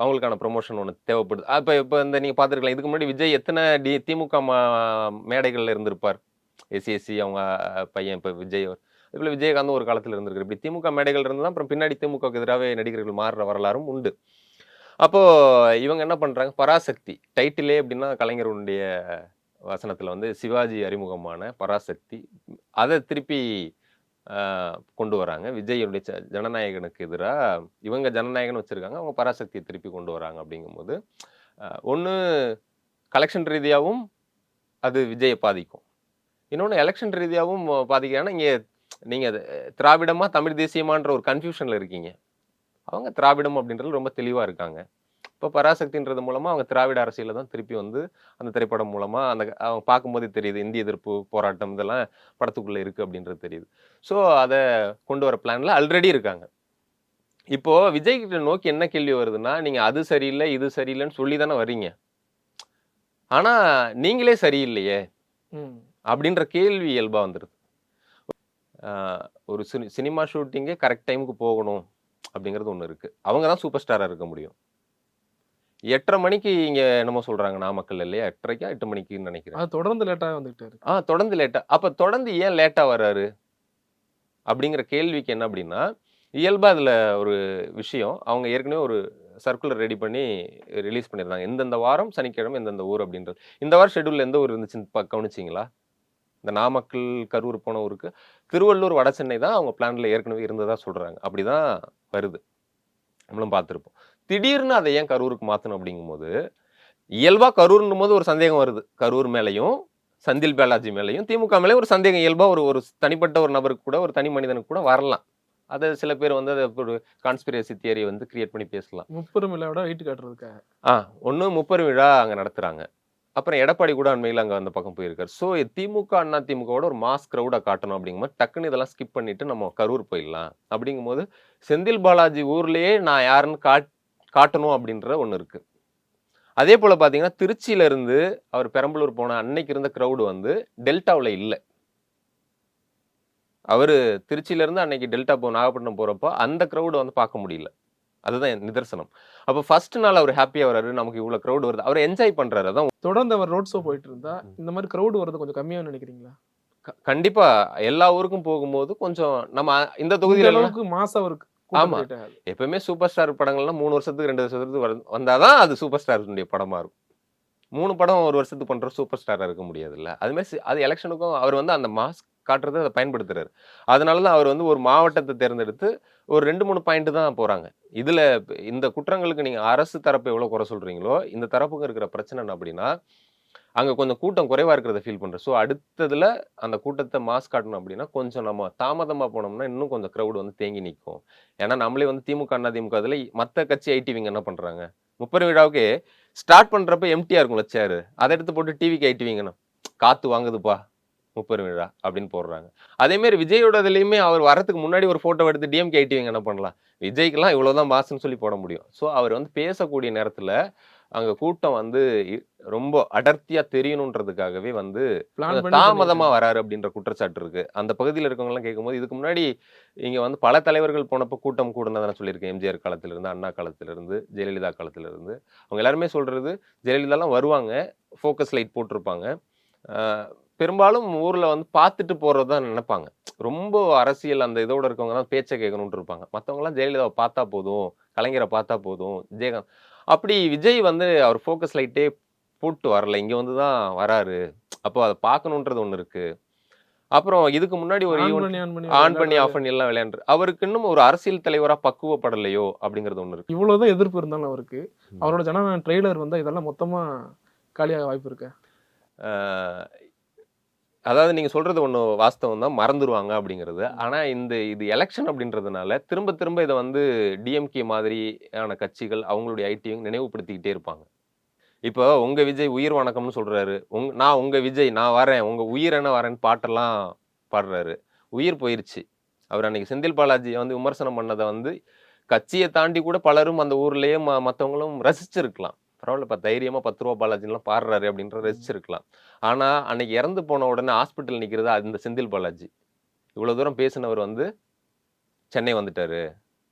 அவங்களுக்கான ப்ரொமோஷன் ஒன்று தேவைப்படுது. அப்போ இப்போ இந்த நீங்கள் பார்த்துருக்கலாம், இதுக்கு முன்னாடி விஜய் எத்தனை திமுக மேடைகளில் இருந்திருப்பார். எஸ்சி அவங்க பையன் இப்போ விஜய், அதுபோல் விஜயகாந்தும் ஒரு காலத்தில் இருந்திருக்காரு. இப்படி திமுக மேடைகள் இருந்து தான் அப்புறம் பின்னாடி திமுகவுக்கு எதிராகவே நடிகர்கள் மாறுற வரலாறும் உண்டு. அப்போ இவங்க என்ன பண்றாங்க, பராசக்தி டைட்டிலே அப்படின்னா கலைஞருடைய வசனத்தில் வந்து சிவாஜி அறிமுகமான பராசக்தி, அதை திருப்பி கொண்டு வராங்க. விஜயுடைய ஜனநாயகனுக்கு எதிராக இவங்க ஜனநாயகன் வச்சிருக்காங்க, அவங்க பராசக்தியை திருப்பி கொண்டு வராங்க. அப்படிங்கும்போது ஒன்று கலெக்ஷன் ரீதியாகவும் அது விஜயை பாதிக்கும், இன்னொன்று எலெக்ஷன் ரீதியாகவும் பாதிக்க. இங்கே நீங்கள் திராவிடமா தமிழ் தேசியமான்ற ஒரு கன்ஃபியூஷனில் இருக்கீங்க. அவங்க திராவிடம் அப்படின்றது ரொம்ப தெளிவாக இருக்காங்க. இப்போ பராசக்தின்றது மூலமாக அவங்க திராவிட அரசியலில் தான் திருப்பி வந்து அந்த திரைப்படம் மூலமாக அந்த அவங்க பார்க்கும்போது தெரியுது, இந்திய எதிர்ப்பு போராட்டம் இதெல்லாம் படத்துக்குள்ளே இருக்குது அப்படின்றது தெரியுது. ஸோ அதை கொண்டு வர பிளானில் ஆல்ரெடி இருக்காங்க. இப்போது விஜய் கிட்ட நோக்கி என்ன கேள்வி வருதுன்னா, நீங்கள் அது சரியில்லை இது சரியில்லைன்னு சொல்லி தானே வர்றீங்க, ஆனால் நீங்களே சரியில்லையே அப்படின்ற கேள்வி இயல்பாக வந்துடுது. ஒரு சினிமா ஷூட்டிங்கே கரெக்ட் டைமுக்கு போகணும் அப்படிங்கிறது ஒன்று இருக்குது. அவங்க தான் சூப்பர் ஸ்டாராக இருக்க முடியும். 8:30 மணிக்கு இங்கே என்னமோ சொல்கிறாங்க நாமக்கல் இல்லையா, 8:30 8 மணிக்குன்னு நினைக்கிறேன். அது தொடர்ந்து லேட்டாக வந்துக்கிட்டாரு. தொடர்ந்து லேட்டாக. அப்போ தொடர்ந்து ஏன் லேட்டாக வர்றாரு அப்படிங்கிற கேள்விக்கு என்ன அப்படின்னா, இயல்பாக அதில் ஒரு விஷயம், அவங்க ஏற்கனவே ஒரு சர்க்குலர் ரெடி பண்ணி ரிலீஸ் பண்ணியிருந்தாங்க. எந்தெந்த வாரம் சனிக்கிழமை எந்தெந்த ஊர் அப்படின்றது. இந்த வாரம் ஷெட்யூல் எந்த ஊர் இருந்துச்சுன்னு கவனிச்சிங்களா? இந்த நாமக்கல் கரூர் போன ஊருக்கு திருவள்ளூர் வட சென்னை தான் அவங்க பிளான்ல ஏற்கனவே இருந்ததா சொல்றாங்க. அப்படிதான் வருது, நம்மளும் பார்த்துருப்போம். திடீர்னு அதை ஏன் கரூருக்கு மாற்றணும் அப்படிங்கும்போது, இயல்பா கரூர்னும் போது ஒரு சந்தேகம் வருது. கரூர் மேலையும் செந்தில் பாலாஜி மேலையும் திமுக மேலேயும் ஒரு சந்தேகம் இயல்பா ஒரு தனிப்பட்ட ஒரு நபருக்கு கூட, ஒரு தனி மனிதனுக்கு கூட வரலாம். அதை சில பேர் வந்து அதை ஒரு கான்ஸ்பிரசி தியரி வந்து கிரியேட் பண்ணி பேசலாம். முப்பெரும் விழாவோட வெயிட் காட்டுறதுக்காக ஒன்று முப்பெரும் விழா அங்கே நடத்துறாங்க. அப்புறம் எடப்பாடி கூட அண்மையில் அங்கே அந்த பக்கம் போயிருக்காரு. ஸோ திமுக அண்ணா திமுகவோட ஒரு மாஸ் க்ரௌடாக காட்டணும் அப்படிங்கும்போது டக்குன்னு இதெல்லாம் ஸ்கிப் பண்ணிட்டு நம்ம கரூர் போயிடலாம். அப்படிங்கும்போது செந்தில் பாலாஜி ஊர்லேயே நான் யாருன்னு காட்டணும் அப்படின்ற ஒன்று இருக்கு. அதே போல் பார்த்தீங்கன்னா திருச்சியிலேருந்து அவர் பெரம்பலூர் போன அன்னைக்கு இருந்த க்ரௌடு வந்து டெல்டாவில் இல்லை. அவர் திருச்சியிலேருந்து அன்னைக்கு டெல்டா நாகப்பட்டினம் போகிறப்போ அந்த க்ரௌடை வந்து பார்க்க முடியல. அதுதான் நிதர்சனம். அப்போ ஃபர்ஸ்ட் நாள் அவர் ஹாப்பியாக வர்றாரு, நமக்கு இவ்வளோ க்ரௌட் வருது, அவர் என்ஜாய் பண்ணுறாரு. அதான் தொடர்ந்து அவர் ரோட் ஷோ போயிட்டு இருந்தா இந்த மாதிரி க்ரௌட் வரது கொஞ்சம் கம்மியாக நினைக்கிறீங்களா? கண்டிப்பா எல்லா ஊருக்கும் போகும்போது கொஞ்சம் நம்ம இந்த தொகுதியில அளவுக்கு மாசம் அவருக்கு. ஆமா, எப்பவுமே சூப்பர் ஸ்டார் படங்கள்லாம் 3 வருஷத்துக்கு 2 வருஷத்துக்கு வந்தாதான் அது சூப்பர் ஸ்டாருடைய படமா இருக்கும். 3 படம் ஒரு வருஷத்துக்கு பண்ற சூப்பர் ஸ்டாரா இருக்க முடியாது இல்ல. அது மாதிரி அது எலெக்ஷனுக்கும் அவர் வந்து அந்த மாஸ் காட்டுறதை அதை பயன்படுத்துறாரு. அதனாலதான் அவர் வந்து ஒரு மாவட்டத்தை தேர்ந்தெடுத்து ஒரு 2-3 பாயிண்ட் தான் போறாங்க. இதுல இந்த குற்றங்களுக்கு நீங்க அரசு தரப்பை எவ்வளவு குறை சொல்றீங்களோ, இந்த தரப்புக்கு இருக்கிற பிரச்சனை என்ன அப்படின்னா, அங்க கொஞ்சம் கூட்டம் குறைவா இருக்கிறத ஃபீல் பண்றேன். ஸோ அடுத்ததுல அந்த கூட்டத்தை மாஸ் காட்டணும் அப்படின்னா கொஞ்சம் நம்ம தாமதமா போனோம்னா இன்னும் கொஞ்சம் க்ரௌட் வந்து தேங்கி நிற்கும். ஏன்னா நம்மளே வந்து திமுக அண்ணா திமுக அதுல மற்ற கட்சி ஐடிவிங்க என்ன பண்றாங்க, முப்பெரும் விழாவுக்கு ஸ்டார்ட் பண்றப்ப எம்டிஆர் இருக்கும்ல சேரு, அதை எடுத்து போட்டு டிவிக்கு ஐடிவிங்கன்னு காத்து வாங்குதுப்பா முப்பெரும் விழா அப்படின்னு போடுறாங்க. அதே மாதிரி விஜயோட இதுலயுமே அவர் வரதுக்கு முன்னாடி ஒரு போட்டோ எடுத்து டிஎம்கே ஐடிவிங்க என்ன பண்ணலாம், விஜய்க்கெல்லாம் இவ்வளவுதான் மாசுன்னு சொல்லி போட முடியும். ஸோ அவர் வந்து பேசக்கூடிய நேரத்துல அங்க கூட்டம் வந்து ரொம்ப அடர்த்தியா தெரியணுன்றதுக்காகவே வந்து தாமதமா வராரு அப்படின்ற குற்றச்சாட்டு இருக்கு. அந்த பகுதியில் இருக்கவங்க எல்லாம் கேட்கும்போது, இதுக்கு முன்னாடி இங்க வந்து பல தலைவர்கள் போனப்போ கூட்டம் கூடனதான் சொல்லியிருக்கேன். எம்ஜிஆர் காலத்துல இருந்து, அண்ணா காலத்துல இருந்து, ஜெயலலிதா காலத்துல இருந்து. அவங்க எல்லாருமே சொல்றது, ஜெயலலிதாலாம் வருவாங்க, ஃபோக்கஸ் லைட் போட்டிருப்பாங்க, பெரும்பாலும் ஊர்ல வந்து பார்த்துட்டு போறதுதான் நினைப்பாங்க. ரொம்ப அரசியல் அந்த இதோட இருக்கவங்க தான் பேச்சை கேட்கணும்னு இருப்பாங்க. மற்றவங்க எல்லாம் ஜெயலலிதாவை பார்த்தா போதும், கலைஞரை பார்த்தா போதும், விஜயகாந்த். அப்படி விஜய் வந்து அவர் ஃபோக்கஸ் லைட்டே போட்டு வரல, இங்க வந்து தான் வராரு. அப்போ அதை பார்க்கணுன்றது ஒண்ணு இருக்கு. அப்புறம் இதுக்கு முன்னாடி ஒரு ஆன் பண்ணி ஆஃப் பண்ணி எல்லாம் விளையாண்டு அவருக்கு இன்னும் ஒரு அரசியல் தலைவரா பக்குவப்படலையோ அப்படிங்கிறது ஒண்ணு இருக்கு. இவ்வளவுதான் எதிர்ப்பு இருந்தாலும் அவருக்கு அவரோட ஜனநாயக ட்ரெய்லர் வந்தா இதெல்லாம் மொத்தமா காலியாக வாய்ப்பு இருக்கு. அதாவது நீங்க சொல்றது ஒண்ணு வாஸ்தவம் தான், மறந்துடுவாங்க அப்படிங்கிறது. ஆனா இது எலெக்ஷன் அப்படின்றதுனால திரும்ப திரும்ப இதை வந்து டிஎம்கே மாதிரியான கட்சிகள் அவங்களுடைய ஐடியும் நினைவுபடுத்திக்கிட்டே இருப்பாங்க. இப்போ உங்க விஜய் உயிர் வணக்கம்னு சொல்றாரு, நான் உங்க விஜய் நான் வரேன், உங்க உயிர் என்ன வரேன்னு பாட்டெல்லாம் பாடுறாரு. உயிர் போயிருச்சு. அவர் அன்னைக்கு செந்தில் பாலாஜியை வந்து விமர்சனம் பண்ணதை வந்து கட்சியை தாண்டி கூட பலரும் அந்த ஊர்லயே மற்றவங்களும் ரசிச்சிருக்கலாம். பரவாயில்லப்பா தைரியமா 10 ரூபா பாலாஜின்லாம் பாடுறாரு அப்படின்ற ரசிச்சிருக்கலாம். ஆனா அன்னைக்கு இறந்து போன உடனே ஹாஸ்பிட்டல் நிக்கிறது அந்த செந்தில் பாலாஜி. இவ்வளவு தூரம் பேசினவர் வந்து சென்னை வந்துட்டாரு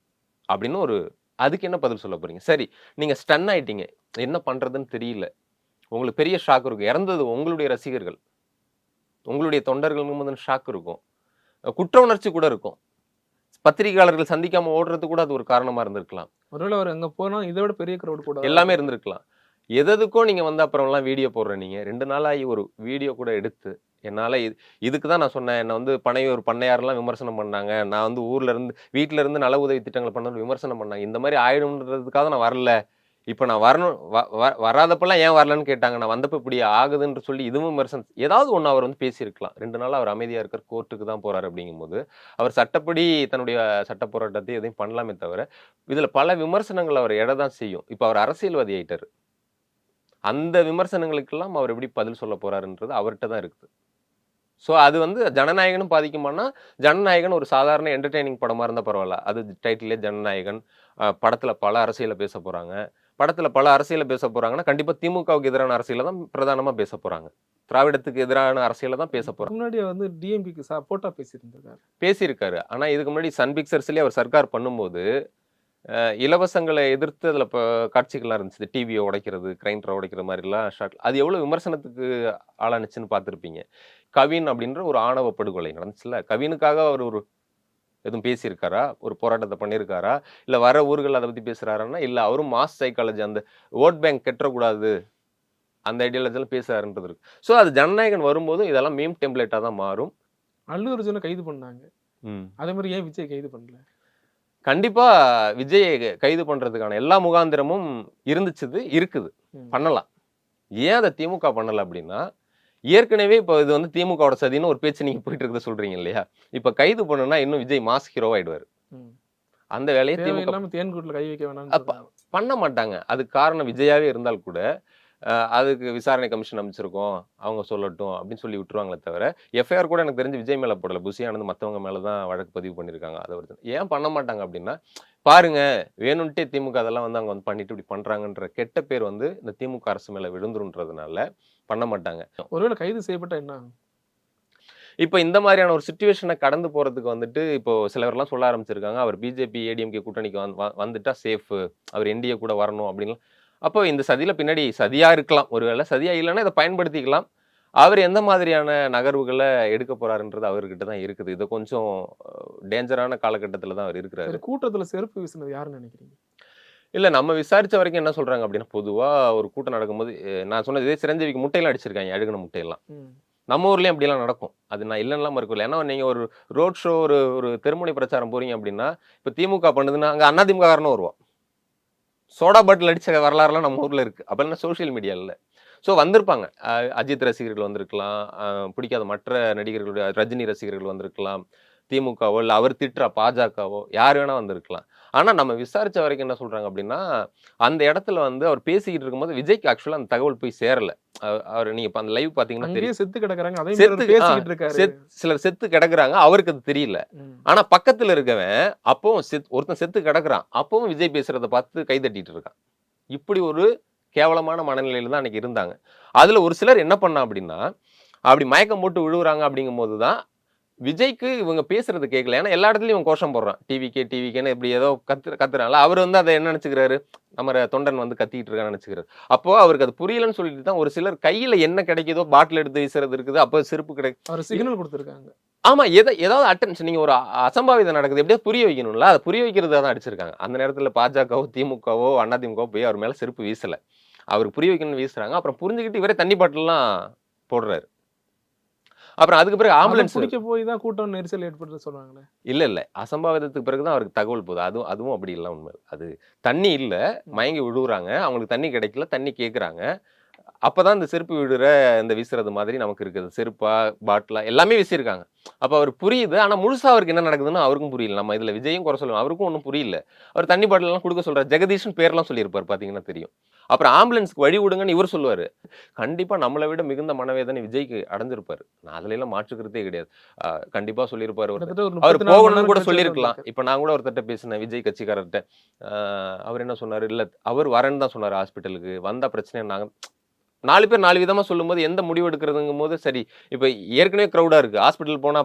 அப்படின்னு அதுக்கு என்ன பதில் சொல்ல போறீங்க? சரி, நீங்க ஸ்டன் ஆயிட்டீங்க, என்ன பண்றதுன்னு தெரியல, உங்களுக்கு பெரிய ஷாக் இருக்கும். இறந்தது உங்களுடைய ரசிகர்கள், உங்களுடைய தொண்டர்களுக்கு முதல் ஷாக் இருக்கும், குற்ற உணர்ச்சி கூட இருக்கும். பத்திரிகையாளர்கள் சந்திக்காம ஓடுறது கூட அது ஒரு காரணமா இருந்திருக்கலாம். ஒருவேளை அவர் அங்க போனா இதை விட பெரிய கிரௌட் கூட எல்லாமே இருந்திருக்கலாம். எதுக்கோ நீங்க வந்து அப்புறம்லாம் வீடியோ போடுற நீங்க 2 நாளாகி ஒரு வீடியோ கூட எடுத்து என்னால இதுக்கு தான் நான் சொன்னேன். என்ன வந்து பனையூர் பண்ணையாரெல்லாம் விமர்சனம் பண்ணாங்க. நான் வந்து ஊர்ல இருந்து வீட்டுல இருந்து நல உதவி திட்டங்கள் பண்ணணும் விமர்சனம் பண்ணாங்க. இந்த மாதிரி ஆயிடும்ன்றதுக்காக நான் வரல. இப்ப நான் வரணும் வராதப்பெல்லாம் ஏன் வரலன்னு கேட்டாங்க. நான் வந்தப்ப இப்படி ஆகுதுன்னு சொல்லி இதுவும் விமர்சனம் ஏதாவது ஒன்று அவர் வந்து பேசியிருக்கலாம். 2 நாள் அவர் அமைதியா இருக்கார், கோர்ட்டுக்கு தான் போறாரு அப்படிங்கும்போது அவர் சட்டப்படி தன்னுடைய சட்ட போராட்டத்தை எதையும் பண்ணலாமே தவிர இதுல பல விமர்சனங்கள் அவர் எடதான் செய்யும். இப்ப அவர் அரசியல்வாதி ஆயிட்டாரு. அந்த விமர்சனங்களுக்கெல்லாம் அவர் எப்படி பதில் சொல்ல போறாருன்றது அவர்கிட்ட தான் இருக்குது. ஸோ அது வந்து ஜனநாயகனும் பாதிக்குமானா, ஜனநாயகன் ஒரு சாதாரண என்டர்டெய்னிங் படமா இருந்தா பரவாயில்ல. அது டைட்டிலே ஜனநாயகன். படத்துல பல அரசியலை பேச போறாங்க. படத்துல பல அரசியலை பேச போறாங்கன்னா கண்டிப்பா திமுகவுக்கு எதிரான அரசியலை தான் பிரதானமா பேச போறாங்க. திராவிடத்துக்கு எதிரான அரசியலை தான் பேச போறாங்க. முன்னாடி வந்து டிஎம்பிக்கு சப்போர்ட்டா பேசியிருக்காரு. ஆனா இதுக்கு முன்னாடி சன் பிக்சர்ஸ்லயே அவர் சர்க்கார் பண்ணும்போது இலவசங்களை எதிர்த்து அதில் இப்போ காட்சிகள்லாம் இருந்துச்சு. டிவியை உடைக்கிறது, கிரைண்டரை உடைக்கிற மாதிரிலாம் ஷாட். அது எவ்வளோ விமர்சனத்துக்கு ஆளானுச்சுன்னு பார்த்துருப்பீங்க. கவின் அப்படின்ற ஒரு ஆணவ படுகொலை நடந்துச்சுல்ல. கவினுக்காக அவர் எதுவும் பேசியிருக்காரா? ஒரு போராட்டத்தை பண்ணியிருக்காரா? இல்லை வர ஊர்கள் அதை பற்றி பேசுகிறாருன்னா இல்லை, அவரும் மாஸ் சைக்காலஜி, அந்த ஓட் பேங்க் கெட்டக்கூடாது அந்த ஐடியாலஜிலாம் பேசுறாருன்றது இருக்கு. ஸோ அது ஜனநாயகன் வரும்போது இதெல்லாம் மீம் டெம்ப்ளேட்டாக தான் மாறும். அல்லு அர்ஜுனை கைது பண்ணாங்க, அதே மாதிரி ஏன் விஜய் கைது பண்ணல? கண்டிப்பா விஜய் கைது பண்றதுக்கான எல்லா முகாந்திரமும் இருக்குது, பண்ணலாம். ஏன் அதை திமுக பண்ணல அப்படின்னா, ஏற்கனவே இப்போ இது வந்து திமுகவோட சதின்னு ஒரு பேச்சு நீங்க போயிட்டு இருக்கிறத சொல்றீங்க இல்லையா? இப்ப கைது பண்ணுனா இன்னும் விஜய் மாஸ் ஹீரோவாயிடுவாரு. அந்த வேலையை திமுக தேன்கூட்ல கை வைக்க வேணாம் பண்ண மாட்டாங்க. அதுக்கு காரணம் விஜயாவே இருந்தால் கூட அதுக்கு விசாரணை கமிஷன் அமைச்சிருக்கோம், அவங்க சொல்லட்டும் அப்படின்னு சொல்லி விட்டுருவாங்களே தவிர எஃப்ஐஆர் கூட எனக்கு தெரிஞ்சு விஜய் மேல போடல. புசியானது மற்றவங்க மேலதான் வழக்கு பதிவு பண்ணியிருக்காங்க. அதை ஏன் பண்ண மாட்டாங்க அப்படின்னா, பாருங்க வேணும்ட்டே திமுக அதெல்லாம் வந்து அவங்க வந்து பண்ணிட்டு இப்படி பண்றாங்கன்ற கெட்ட பேர் வந்து இந்த திமுக அரசு மேல விழுந்துருன்றதுனால பண்ண மாட்டாங்க. ஒருவேளை கைது செய்யப்பட்ட என்ன? இப்போ இந்த மாதிரியான ஒரு சிச்சுவேஷனை கடந்து போறதுக்கு வந்துட்டு இப்போ சிலவர்லாம் சொல்ல ஆரம்பிச்சிருக்காங்க, அவர் பிஜேபி ஏடிஎம்கே கூட்டணிக்கு வந்துட்டா சேஃப், அவர் என்டிஏ கூட வரணும் அப்படின்னு. அப்போ இந்த சதியில பின்னாடி சதியா இருக்கலாம், ஒருவேளை சதியா இல்லைன்னா இதை பயன்படுத்திக்கலாம். அவர் எந்த மாதிரியான நகர்வுகளை எடுக்க போறாருன்றது அவர்கிட்ட தான் இருக்குது. இது கொஞ்சம் டேஞ்சரான காலகட்டத்தில் தான் அவர் இருக்கிறாரு. கூட்டத்தில் செருப்பு வீசினது யாருன்னு நினைக்கிறீங்க? இல்லை, நம்ம விசாரிச்ச வரைக்கும் என்ன சொல்றாங்க அப்படின்னா, பொதுவாக ஒரு கூட்டம் நடக்கும்போது நான் சொன்னது இதே சிரஞ்சீவிக்கு முட்டையெல்லாம் அடிச்சிருக்காங்க, அழுகின முட்டையெல்லாம். நம்ம ஊர்லயும் அப்படிலாம் நடக்கும், அது நான் இல்லைன்னா இருக்கல. ஏன்னா நீங்க ஒரு ரோட் ஷோ ஒரு தெருமுனை பிரச்சாரம் போறீங்க அப்படின்னா, இப்போ திமுக பண்ணுதுன்னா அங்கே அண்ணா திமுக காரனும் வருவான். சோடா பாட்டில் அடிச்ச வரலாறுலாம் நம்ம ஊர்ல இருக்கு. அப்பெல்லாம் சோசியல் மீடியா இல்லை. ஸோ வந்திருப்பாங்க, அஜித் ரசிகர்கள் வந்திருக்கலாம், பிடிக்காத மற்ற நடிகர்களுடைய ரஜினி ரசிகர்கள் வந்திருக்கலாம், திமுகவோ இல்லை அவர் திட்டுற பாஜகவோ யார் வேணா வந்திருக்கலாம். ஆனா நம்ம விசாரிச்ச வரைக்கும் என்ன சொல்றாங்க அப்படின்னா, அந்த இடத்துல வந்து அவர் பேசிக்கிட்டு இருக்கும்போது விஜய்க்கு ஆக்சுவலா அந்த தகவல் போய் சேரல. அவர் நீங்க அந்த லைவ் பாத்தீங்கன்னா தெரியும், செத்து கிடக்குறாங்க, சிலர் செத்து கிடக்குறாங்க, அவருக்கு அது தெரியல. ஆனா பக்கத்துல இருக்கவன் அப்பவும் ஒருத்தன் செத்து கிடக்குறான், அப்பவும் விஜய் பேசுறத பார்த்து கை தட்டிட்டு இருக்கான். இப்படி ஒரு கேவலமான மனநிலையில தான் அன்னைக்கு இருந்தாங்க. அதுல ஒரு சிலர் என்ன பண்ணா அப்படின்னா, அப்படி மயக்கம் போட்டு விழுவுறாங்க அப்படிங்கும் போதுதான் விஜய்க்கு இவங்க பேசுறது கேட்கல. ஏன்னா எல்லா இடத்துலயும் இவன் கோஷம் போடுறான், டிவிக்கேன்னு இப்படி ஏதோ கத்துறான்ல. அவர் வந்து அதை என்ன நினைச்சுக்கிறாரு, நம்ம தொண்டன் வந்து கத்திக்கிட்டு இருக்கான்னு நினைச்சுக்கிறாரு. அப்போ அவருக்கு அது புரியலன்னு சொல்லிட்டு தான் ஒரு சிலர் கையில என்ன கிடைக்குதோ பாட்டில் எடுத்து வீசுறது இருக்குது, அப்போ செருப்பு கிடைக்கும் சிக்னல் கொடுத்துருக்காங்க. ஆமா, ஏதாவது அட்டென்ஷன், நீங்க ஒரு அசம்பாவிதம் நடக்குது எப்படியா புரிய வைக்கணும்ல, அதை புரிய வைக்கிறதா தான் அடிச்சிருக்காங்க. அந்த நேரத்துல பாஜகவோ திமுகவோ அதிமுகவோ போய் அவர் மேல செருப்பு வீசல, அவருக்கு புரிய வைக்கணும்னு வீசுறாங்க. அப்புறம் புரிஞ்சுக்கிட்டு இவரே தண்ணி பாட்டிலாம் போடுறாரு. அப்புறம் அதுக்கு பிறகு ஆம்புலன்ஸ் பிடிக்க போய் தான் கூட்டம் நெரிசல் ஏற்பட்டு சொல்றாங்களே. இல்ல அசம்பாவிதத்துக்கு பிறகுதான் அவருக்கு தகவல் போகுது. அதுவும் அப்படி இல்லை. உண்மை அது தண்ணி இல்ல, மயங்கி விழுவுறாங்க, அவங்களுக்கு தண்ணி கிடைக்கல, தண்ணி கேட்குறாங்க. அப்பதான் இந்த செருப்பு விடுற இந்த வீசுறது மாதிரி நமக்கு இருக்குது. செருப்பா பாட்டிலா எல்லாமே வீசியிருக்காங்க. அப்ப அவர் புரியுது, ஆனா முழுசா அவருக்கு என்ன நடக்குதுன்னு அவருக்கும் புரியல. நம்ம இதுல விஜயும் குறை சொல்லுவோம், அவருக்கும் ஒன்றும் புரியல. அவர் தண்ணி பாட்டில் எல்லாம் கொடுக்க சொல்றாரு. ஜெகதீஷன் பேர்லாம் சொல்லியிருப்பாரு, பாத்தீங்கன்னா தெரியும். அப்புறம் ஆம்புலன்ஸ்க்கு வழி விடுங்கன்னு இவர் சொல்லுவாரு. கண்டிப்பா நம்மளை விட மிகுந்த மனவேதனை விஜய்க்கு அடைஞ்சிருப்பாரு. நான் அதுல எல்லாம் மாற்றுக்கிறதே கிடையாது. கண்டிப்பா சொல்லியிருப்பாரு. கிட்டத்தட்ட ஒரு அவர் 34 மணி போகணும்னு நேரம் கூட கழிச்சு சொல்லியிருக்கலாம். வந்திருக்காரு. இப்ப நான் கூட ஒருத்தர்ட்ட பேசினேன், விஜய் கட்சிக்காரர்கிட்ட. அவர் என்ன சொன்னாரு, இல்ல அவர் வரேன்னு தான் சொன்னாரு ஹாஸ்பிட்டலுக்கு. வந்தா பிரச்சனை நாங்க 4 பேர் 4 விதமா சொல்லும்போது எந்த முடிவு எடுக்கிறதுங்கும் போது சரி. இப்ப ஏற்கனவே க்ரௌடா இருக்கு. ஹாஸ்பிட்டல் போனா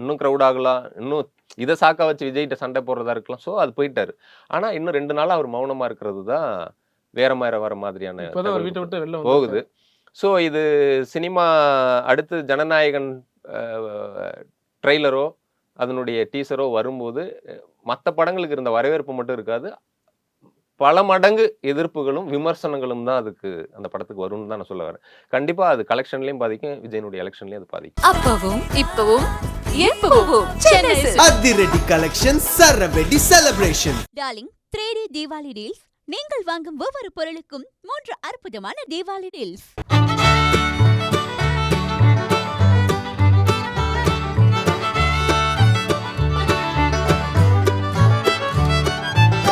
இன்னும் க்ரௌட் ஆகலாம். இன்னும் இதை சாக்கா வச்சு விஜய்கிட்ட சண்டை போடுறதா இருக்கலாம். ஸோ அது போயிட்டாரு. ஆனா இன்னும் 2 நாளா அவர் மௌனமா இருக்கிறது தான் வேற வர மாதிரியான இப்பதான் அவர் வீட்டை விட்டு வெளில போகுது. ஸோ இது சினிமா அடுத்து ஜனநாயகன் ட்ரெய்லரோ அதனுடைய டீசரோ வரும்போது மற்ற படங்களுக்கு இருந்த வரவேற்பு மட்டும் இருக்காது, பல மடங்கு எதிர்ப்புகளும் விமர்சனங்களும் தான் அதுக்கு அந்த படத்துக்கு வரும்னு தான் நான் சொல்ல வரேன். கண்டிப்பா அது கலெக்ஷன்லயும் பாதிக்கும், விஜயனுடைய எலெக்ஷன்லயும் அது பாதிக்கும். அப்பவும் இப்பவும் எப்பவும் சென்னை அதிரடி கலெக்ஷன் சரவெடி celebration. Darling 3D Deepavali deals. நீங்கள் வாங்கும் ஒவ்வொரு பொருளுக்கும் 3 அற்புதமான தீபாவளி டீல்ஸ்.